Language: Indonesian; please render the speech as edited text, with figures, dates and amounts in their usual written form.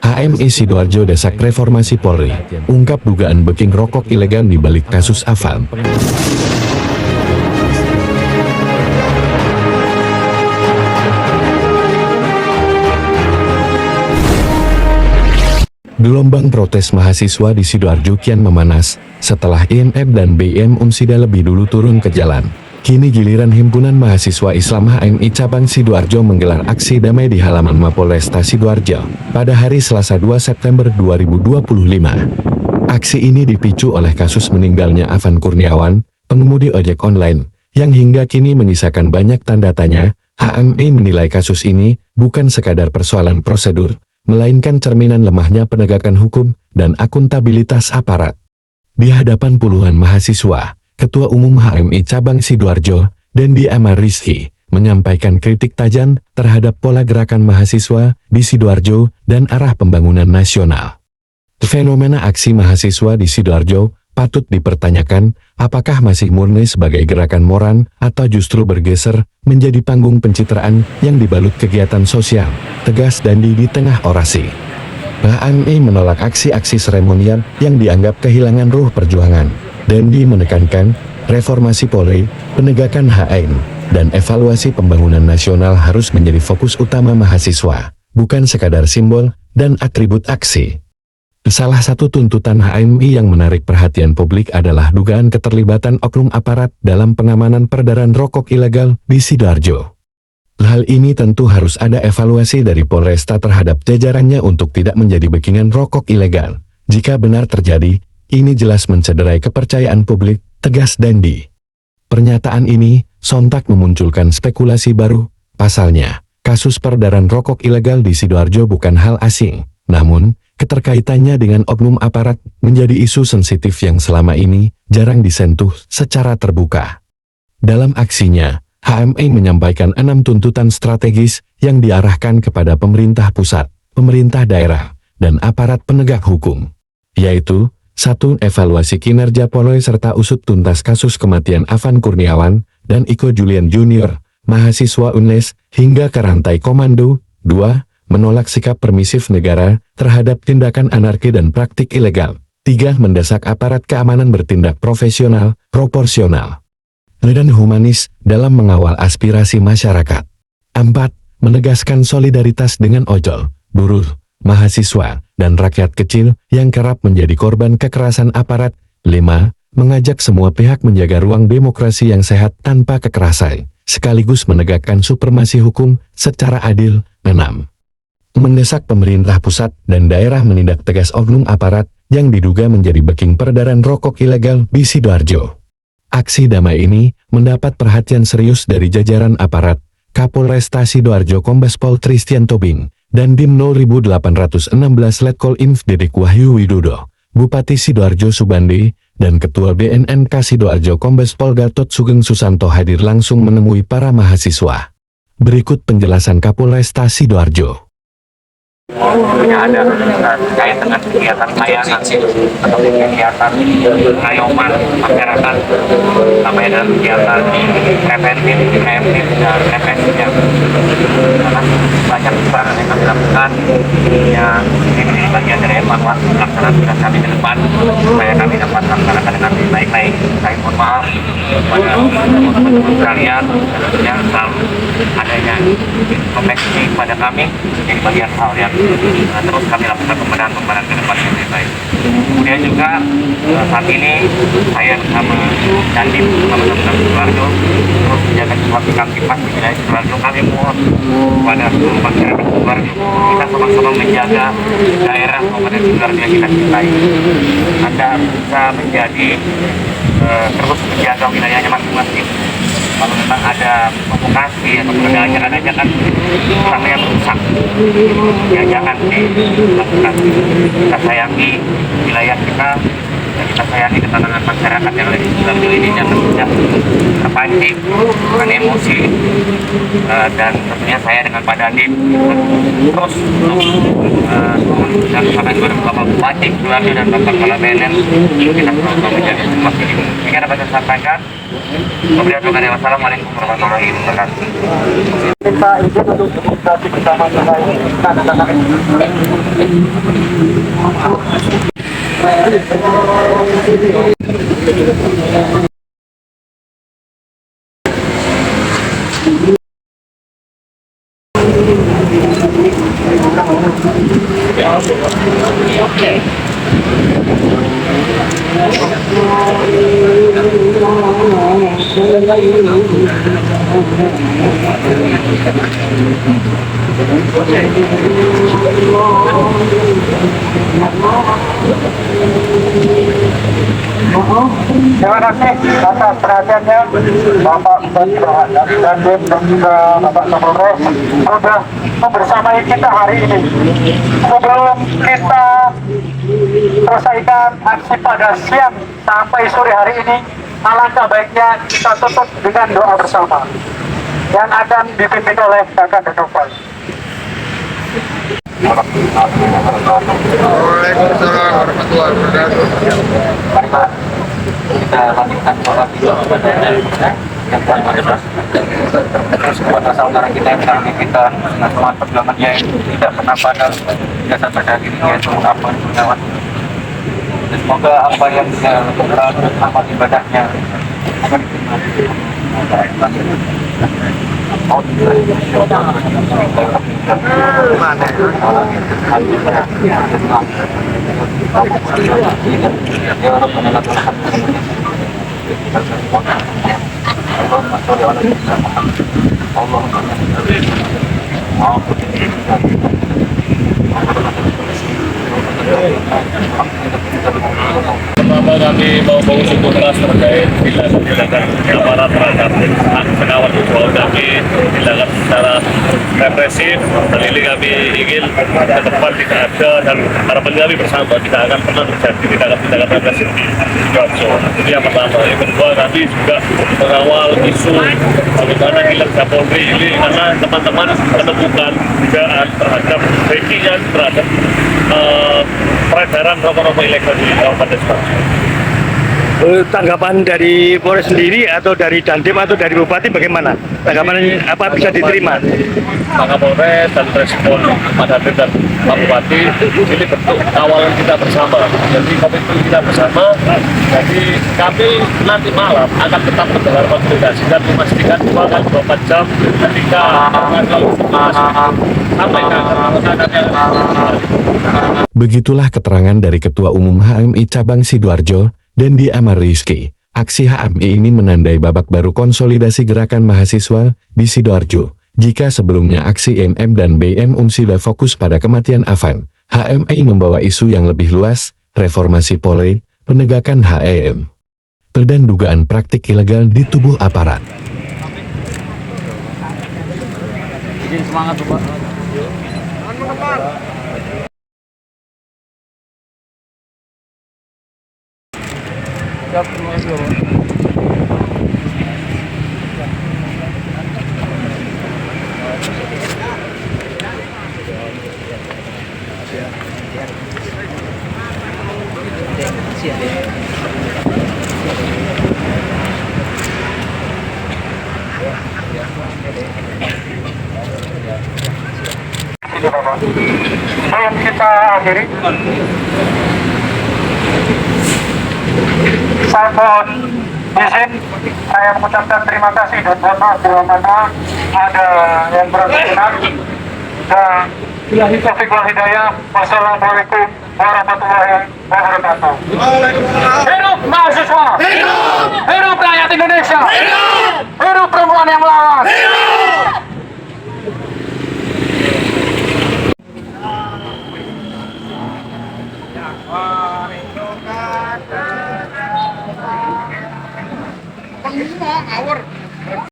HMI Sidoarjo desak reformasi Polri, ungkap dugaan booking rokok ilegal di balik kasus Afan. Gelombang protes mahasiswa di Sidoarjo kian memanas, setelah IMF dan BIM Unsida lebih dulu turun ke jalan. Kini giliran Himpunan Mahasiswa Islam HMI Cabang Sidoarjo menggelar aksi damai di halaman Mapolresta Sidoarjo pada hari Selasa 2 September 2025. Aksi ini dipicu oleh kasus meninggalnya Afan Kurniawan, pengemudi ojek online, yang hingga kini menyisakan banyak tanda tanya. HMI menilai kasus ini bukan sekadar persoalan prosedur, melainkan cerminan lemahnya penegakan hukum dan akuntabilitas aparat. Di hadapan puluhan mahasiswa, Ketua Umum HMI Cabang Sidoarjo, Dendi Amar Rizky, menyampaikan kritik tajam terhadap pola gerakan mahasiswa di Sidoarjo dan arah pembangunan nasional. Fenomena aksi mahasiswa di Sidoarjo patut dipertanyakan, apakah masih murni sebagai gerakan moral atau justru bergeser menjadi panggung pencitraan yang dibalut kegiatan sosial, tegas Dendi di tengah orasi. HMI menolak aksi-aksi seremonial yang dianggap kehilangan ruh perjuangan. Dendi menekankan, reformasi Polri, penegakan HM, dan evaluasi pembangunan nasional harus menjadi fokus utama mahasiswa, bukan sekadar simbol dan atribut aksi. Salah satu tuntutan HMI yang menarik perhatian publik adalah dugaan keterlibatan oknum aparat dalam pengamanan peredaran rokok ilegal di Sidoarjo. Hal ini tentu harus ada evaluasi dari Polresta terhadap jajarannya untuk tidak menjadi backingan rokok ilegal. Jika benar terjadi, ini jelas mencederai kepercayaan publik, tegas Dendi. Pernyataan ini sontak memunculkan spekulasi baru. Pasalnya, kasus peredaran rokok ilegal di Sidoarjo bukan hal asing. Namun, keterkaitannya dengan oknum aparat menjadi isu sensitif yang selama ini jarang disentuh secara terbuka. Dalam aksinya, HMI menyampaikan 6 tuntutan strategis yang diarahkan kepada pemerintah pusat, pemerintah daerah, dan aparat penegak hukum, yaitu 1. Evaluasi kinerja Polri serta usut tuntas kasus kematian Afan Kurniawan dan Iko Julian Junior, mahasiswa UNES, hingga ke rantai komando. 2. Menolak sikap permisif negara terhadap tindakan anarki dan praktik ilegal. 3. Mendesak aparat keamanan bertindak profesional, proporsional, dan humanis dalam mengawal aspirasi masyarakat. 4. Menegaskan solidaritas dengan ojol, buruh, mahasiswa, dan rakyat kecil yang kerap menjadi korban kekerasan aparat. 5. Mengajak semua pihak menjaga ruang demokrasi yang sehat tanpa kekerasan, sekaligus menegakkan supremasi hukum secara adil. 6. Mendesak pemerintah pusat dan daerah menindak tegas oknum aparat yang diduga menjadi backing peredaran rokok ilegal di Sidoarjo. Aksi damai ini mendapat perhatian serius dari jajaran aparat, Kapolresta Sidoarjo Kombes Pol Tristian Tobing, dan Dim 0816 Letkol Inf Dedik Wahyu Widodo, Bupati Sidoarjo Subandi, dan Ketua BNNK Sidoarjo Kombes Pol Gatot Sugeng Susanto hadir langsung menemui para mahasiswa. Berikut penjelasan Kapolresta Sidoarjo. Tentunya ada terkait dengan kegiatan layanan atau kegiatan pengayoman masyarakat sampai dengan kegiatan preventif, preemptif, dan represifnya. Karena banyak peran yang kami lakukan, ya ini menjadi bagian dari evaluasi pelaksanaan tugas kami ke depan supaya kami dapat melaksanakan dengan lebih baik. Saya mohon maaf kepada teman-teman sekalian, tentunya selalu adanya koneksi pada kami menjadi bagian hal yang terus kami lakukan pembenahan ke depan yang lebih baik. Kemudian juga saat ini saya bersama Dandim bersama teman-teman Sidoarjo terus menjaga situasi kamtipas di wilayah Sidoarjo. Kami mohon kepada seluruh masyarakat Sidoarjo kita sama-sama menjaga daerah Kabupaten Sidoarjo yang kita cintai. Anda bisa menjadi terus menjaga wilayahnya masing-masing. Kalau memang ada provokasi atau ada ajakan-ajakan sama yang rusak, ya jangan dilakukan. Kita sayangi wilayah kita, dan kita sayangi ketenangan masyarakat yang ada di Sidoarjo ini, jangan mudah terpancing dengan emosi. Dan tentunya saya dengan Pak Dandim terus dan sampai Bapak Bupati Sidoarjo dan Bapak Kepala BNN kita selalu menjaga situasi ini. Ini dapat saya sampaikan. Wassalamualaikum warahmatullahi wabarakatuh. Minta izin untuk komunikasi bersama dengan anak-anak ini. Terima kasih atas perhatiannya Bapak Bupati dan juga Bapak Kapolres sudah membersamai kita hari ini. Sebelum kita selesaikan aksi pada siang sampai sore hari ini, alangkah baiknya kita tutup dengan doa bersama yang akan dipimpin oleh Kakak Denoval. Waalaikumsalam warahmatullahi wabarakatuh. Kita lanjutkan sholat kepada yang paling pada kepada saudara kita yang sekarang ini kita dengan semangat perjuangannya yang tidak pernah padam jasa pada dirinya itu apa gunawan. Dan semoga apa yang dia lakukan amal ibadahnya akan Pertama kami mau mengusul keras terkait tindakan aparat terhadap pengawas visual kami, tindakan secara represif. Hal ini kami ingin ke depan tidak ada dan harapan kami bersama tidak akan pernah terjadi tindakan represif di Sidoarjo. Itu yang pertama. Yang kedua, kami juga mengawal isu bagaimana kinerja Polri ini karena teman-teman menemukan dugaan terhadap breakingan terhadap peredaran rokok-rokok ilegal di Kabupaten Sidoarjo. Tanggapan dari Polres sendiri atau dari Dandim atau dari Bupati bagaimana? Tanggapan apa bisa diterima? Pak Kapolres dan respon Pak Dandim dan Pak Bupati ini bentuk kawalan kita bersama. Jadi komitmen kita bersama. Jadi kami nanti malam akan tetap menggelar konsolidasi dan memastikan 2x24 jam ketika sampai ke Begitulah keterangan dari Ketua Umum HMI Cabang Sidoarjo, Dendi Amar Rizky. Aksi HMI ini menandai babak baru konsolidasi gerakan mahasiswa di Sidoarjo. Jika sebelumnya aksi MM dan BM sudah fokus pada kematian Afan, HMI membawa isu yang lebih luas, reformasi Polri, penegakan HEM, dan dugaan praktik ilegal di tubuh aparat. Semangat, Bapak. Siap, terima kasih, Bapak. Sebelum kita akhiri, saya mohon izin saya mengucapkan terima kasih dan mohon maaf bila mana ada yang berkenan dan billahi taufiq wal hidayah. Wassalamualaikum warahmatullahi wabarakatuh. Hidup mahasiswa, hidup rakyat Indonesia, hidup perempuan yang melawan.